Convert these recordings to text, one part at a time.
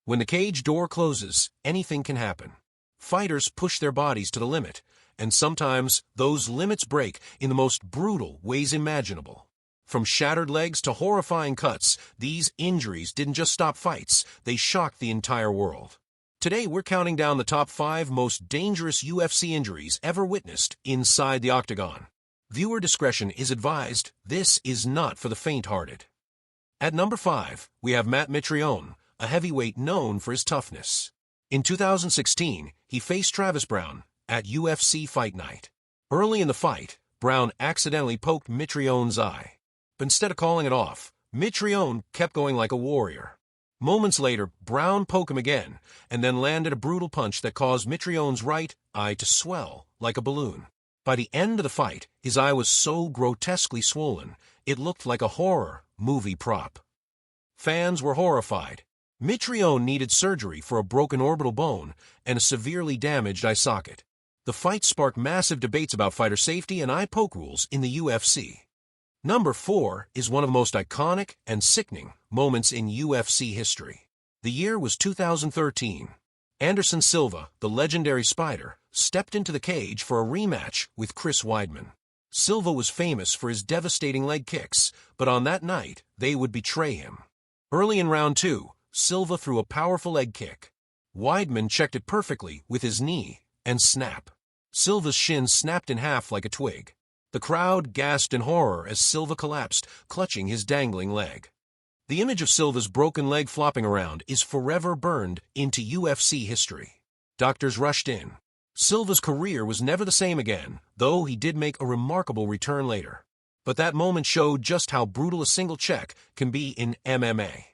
When the cage door closes, anything can happen. Fighters push their bodies to the limit, and sometimes those limits break in the most brutal ways imaginable. From shattered legs to horrifying cuts, these injuries didn't just stop fights, they shocked the entire world. Today we're counting down the top 5 most dangerous UFC injuries ever witnessed inside the octagon. Viewer discretion is advised. This is not for the faint-hearted. At number 5, we have Mitreion, a heavyweight known for his toughness. In 2016, he faced Travis Browne at UFC Fight Night. Early in the fight, Browne accidentally poked Mitreion's eye. But instead of calling it off, Mitreion kept going like a warrior. Moments later, Browne poked him again, and then landed a brutal punch that caused Mitreion's right eye to swell like a balloon. By the end of the fight, his eye was so grotesquely swollen, it looked like a horror movie prop. Fans were horrified. Mitreion needed surgery for a broken orbital bone and a severely damaged eye socket. The fight sparked massive debates about fighter safety and eye poke rules in the UFC. Number 4 is one of the most iconic and sickening moments in UFC history. The year was 2013. Anderson Silva, the legendary Spider, stepped into the cage for a rematch with Chris Weidman. Silva was famous for his devastating leg kicks, but on that night, they would betray him. Early in round 2, Silva threw a powerful leg kick. Weidman checked it perfectly with his knee, and snap. Silva's shin snapped in half like a twig. The crowd gasped in horror as Silva collapsed, clutching his dangling leg. The image of Silva's broken leg flopping around is forever burned into UFC history. Doctors rushed in. Silva's career was never the same again, though he did make a remarkable return later. But that moment showed just how brutal a single check can be in MMA.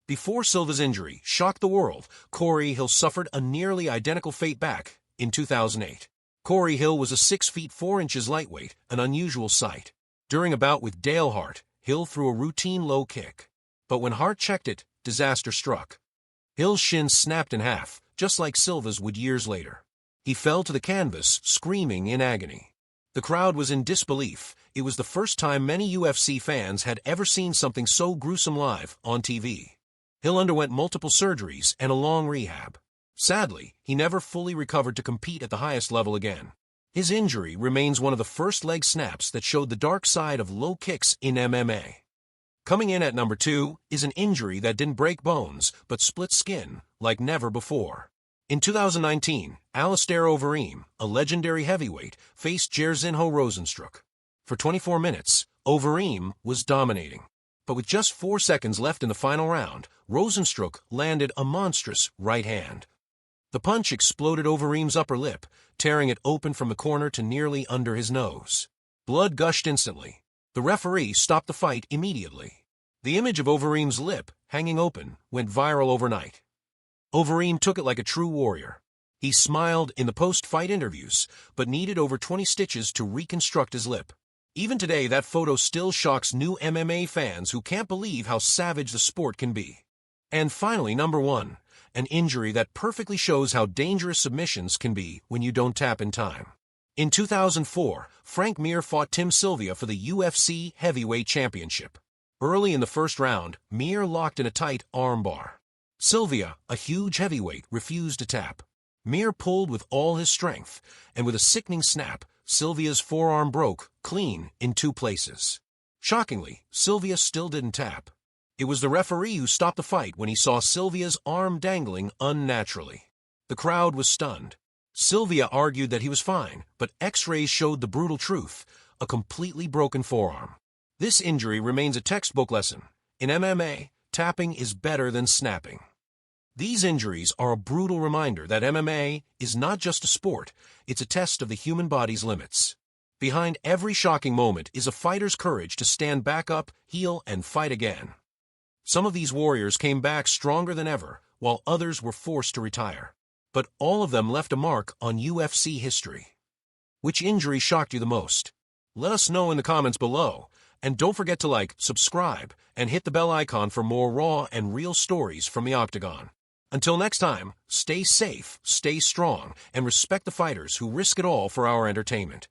Before Silva's injury shocked the world, Cory Hill suffered a nearly identical fate back in 2008. Cory Hill was a 6 feet 4 inches lightweight, an unusual sight. During a bout with Dale Hart, Hill threw a routine low kick. But when Hart checked it, disaster struck. Hill's shin snapped in half, just like Silva's would years later. He fell to the canvas, screaming in agony. The crowd was in disbelief. It was the first time many UFC fans had ever seen something so gruesome live on TV. Hill underwent multiple surgeries and a long rehab. Sadly, he never fully recovered to compete at the highest level again. His injury remains one of the first leg snaps that showed the dark side of low kicks in MMA. Coming in at number 2 is an injury that didn't break bones, but split skin like never before. In 2019, Alistair Overim, a legendary heavyweight, faced Jairzinho Rozenstruik. For 24 minutes, Overim was dominating. But with just 4 seconds left in the final round, Rozenstruik landed a monstrous right hand. The punch exploded Overeem's upper lip, tearing it open from the corner to nearly under his nose. Blood gushed instantly. The referee stopped the fight immediately. The image of Overeem's lip, hanging open, went viral overnight. Overeem took it like a true warrior. He smiled in the post-fight interviews, but needed over 20 stitches to reconstruct his lip. Even today, that photo still shocks new MMA fans who can't believe how savage the sport can be. And finally, number 1, an injury that perfectly shows how dangerous submissions can be when you don't tap in time. In 2004, Frank Mir fought Sylvia for the UFC Heavyweight Championship. Early in the first round, Mir locked in a tight armbar. Sylvia, a huge heavyweight, refused to tap. Mir pulled with all his strength, and with a sickening snap, Sylvia's forearm broke clean in 2 places. Shockingly, Sylvia still didn't tap. It was the referee who stopped the fight when he saw Sylvia's arm dangling unnaturally. The crowd was stunned. Sylvia argued that he was fine, but X-rays showed the brutal truth, a completely broken forearm. This injury remains a textbook lesson. In MMA, tapping is better than snapping. These injuries are a brutal reminder that MMA is not just a sport, it's a test of the human body's limits. Behind every shocking moment is a fighter's courage to stand back up, heal, and fight again. Some of these warriors came back stronger than ever, while others were forced to retire. But all of them left a mark on UFC history. Which injury shocked you the most? Let us know in the comments below. And don't forget to like, subscribe, and hit the bell icon for more raw and real stories from the octagon. Until next time, stay safe, stay strong, and respect the fighters who risk it all for our entertainment.